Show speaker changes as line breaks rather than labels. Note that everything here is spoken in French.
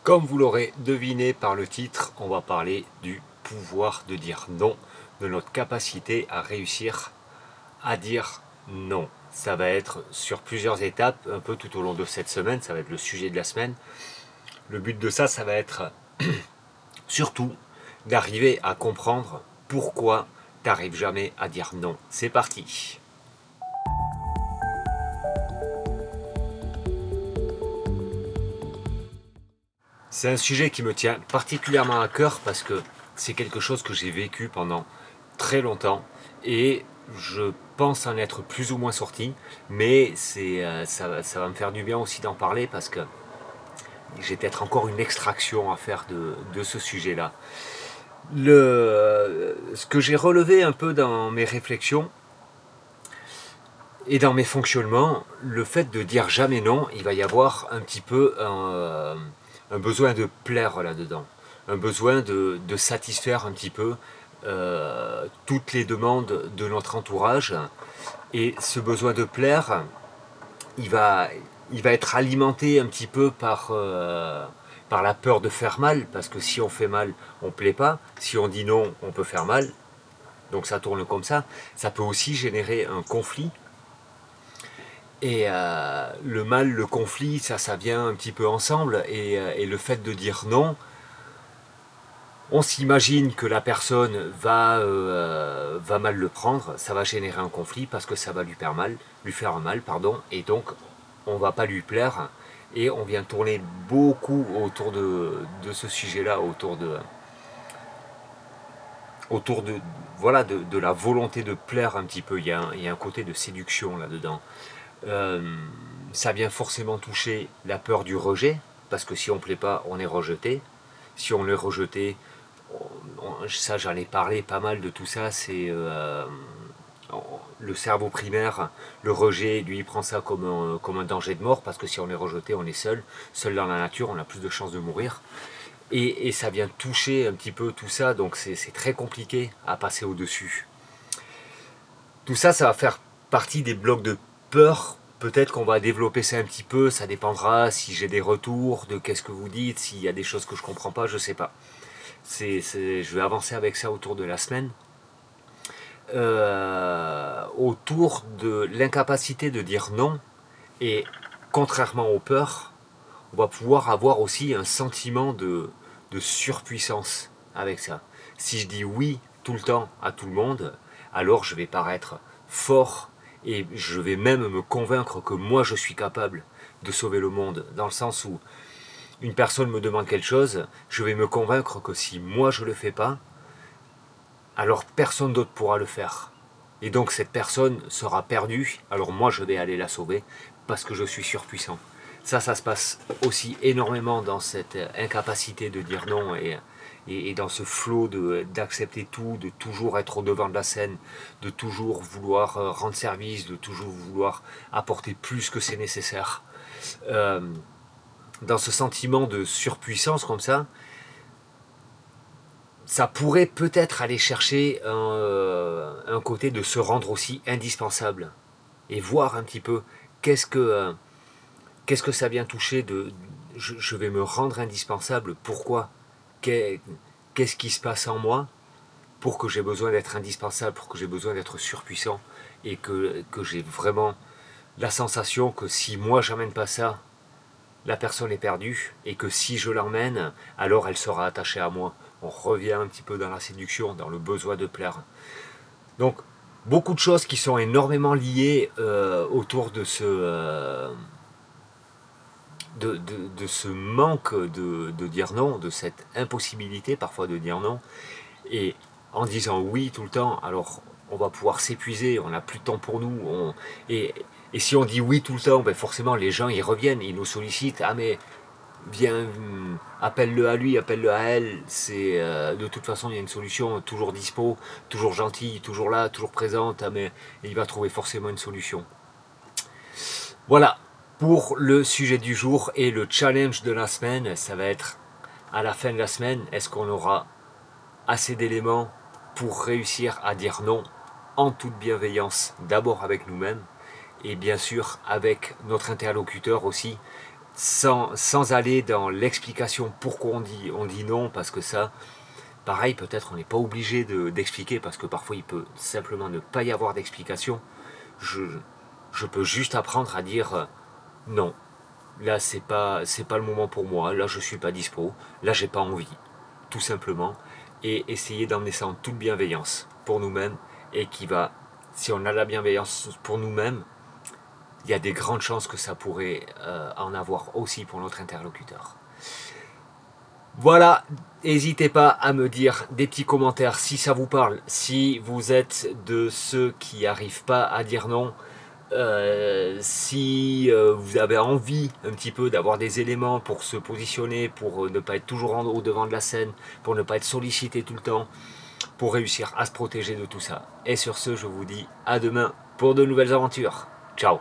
Comme vous l'aurez deviné par le titre, on va parler du pouvoir de dire non, de notre capacité à réussir à dire non. Ça va être sur plusieurs étapes, un peu tout au long de cette semaine, ça va être le sujet de la semaine. Le but de ça, ça va être surtout d'arriver à comprendre pourquoi t'arrives jamais à dire non. C'est parti. C'est un sujet qui me tient particulièrement à cœur parce que c'est quelque chose que j'ai vécu pendant très longtemps et je pense en être plus ou moins sorti, mais ça va me faire du bien aussi d'en parler parce que j'ai peut-être encore une extraction à faire de ce sujet-là. Ce que j'ai relevé un peu dans mes réflexions et dans mes fonctionnements, le fait de dire jamais non, il va y avoir un petit peu un besoin de plaire là-dedans, un besoin de satisfaire un petit peu toutes les demandes de notre entourage. Et ce besoin de plaire, il va, il va être alimenté un petit peu par la peur de faire mal, parce que si on fait mal, on ne plaît pas. Si on dit non, on peut faire mal. Donc ça tourne comme ça. Ça peut aussi générer un conflit. Et le mal, le conflit, ça vient un petit peu ensemble. Et le fait de dire non, on s'imagine que la personne va mal le prendre, ça va générer un conflit parce que ça va lui faire mal, pardon, et donc on va pas lui plaire. Et on vient tourner beaucoup autour de ce sujet-là, autour de, voilà, de la volonté de plaire un petit peu. Il y a un côté de séduction là-dedans. Euh, Ça vient forcément toucher la peur du rejet, parce que si on ne plaît pas, on est rejeté. Si on est rejeté, ça j'en ai parlé pas mal de tout ça, c'est le cerveau primaire, le rejet, lui il prend ça comme un danger de mort, parce que si on est rejeté, on est seul, seul dans la nature, on a plus de chances de mourir. Et ça vient toucher un petit peu tout ça, donc c'est très compliqué à passer au-dessus. Tout ça, ça va faire partie des blocs de peur. Peut-être qu'on va développer ça un petit peu, ça dépendra si j'ai des retours, de qu'est-ce que vous dites, s'il y a des choses que je comprends pas, je sais pas. Je vais avancer avec ça autour de la semaine. Autour de l'incapacité de dire non, et contrairement aux peurs, on va pouvoir avoir aussi un sentiment de surpuissance avec ça. Si je dis oui tout le temps à tout le monde, alors je vais paraître fort et je vais même me convaincre que moi je suis capable de sauver le monde, dans le sens où une personne me demande quelque chose, je vais me convaincre que si moi je le fais pas, alors personne d'autre pourra le faire. Et donc cette personne sera perdue, alors moi je vais aller la sauver parce que je suis surpuissant. Ça se passe aussi énormément dans cette incapacité de dire non et dans ce flot d'accepter tout, de toujours être au devant de la scène, de toujours vouloir rendre service, de toujours vouloir apporter plus que c'est nécessaire. Euh, Dans ce sentiment de surpuissance comme ça pourrait peut-être aller chercher un côté de se rendre aussi indispensable et voir un petit peu qu'est-ce que, euh, qu'est-ce que ça vient toucher de je vais me rendre indispensable, pourquoi, qu'est-ce qui se passe en moi pour que j'ai besoin d'être indispensable, pour que j'ai besoin d'être surpuissant et que j'ai vraiment la sensation que si moi j'amène pas ça, la personne est perdue et que si je l'emmène, alors elle sera attachée à moi. On revient un petit peu dans la séduction, dans le besoin de plaire. Donc, beaucoup de choses qui sont énormément liées autour de ce manque de dire non, de cette impossibilité parfois de dire non. Et en disant oui tout le temps, alors on va pouvoir s'épuiser, on n'a plus de temps pour nous. Et si on dit oui tout le temps, ben forcément les gens ils reviennent, ils nous sollicitent. Ah mais viens, appelle-le à lui, appelle-le à elle. De toute façon il y a une solution, toujours dispo, toujours gentil, toujours là, toujours présente. Ah mais il va trouver forcément une solution. Voilà pour le sujet du jour et le challenge de la semaine. Ça va être à la fin de la semaine, est-ce qu'on aura assez d'éléments pour réussir à dire non en toute bienveillance, d'abord avec nous-mêmes et bien sûr avec notre interlocuteur aussi. sans aller dans l'explication pourquoi on dit non, parce que ça, pareil, peut-être on n'est pas obligé d'expliquer, parce que parfois il peut simplement ne pas y avoir d'explication. Je peux juste apprendre à dire non, là c'est pas le moment pour moi, là je suis pas dispo, là j'ai pas envie, tout simplement, et essayer d'emmener ça en toute bienveillance pour nous-mêmes, et si on a la bienveillance pour nous-mêmes, il y a des grandes chances que ça pourrait en avoir aussi pour notre interlocuteur. Voilà, n'hésitez pas à me dire des petits commentaires si ça vous parle, si vous êtes de ceux qui n'arrivent pas à dire non, si vous avez envie un petit peu d'avoir des éléments pour se positionner, pour ne pas être toujours au devant de la scène, pour ne pas être sollicité tout le temps, pour réussir à se protéger de tout ça. Et sur ce, je vous dis à demain pour de nouvelles aventures. Ciao.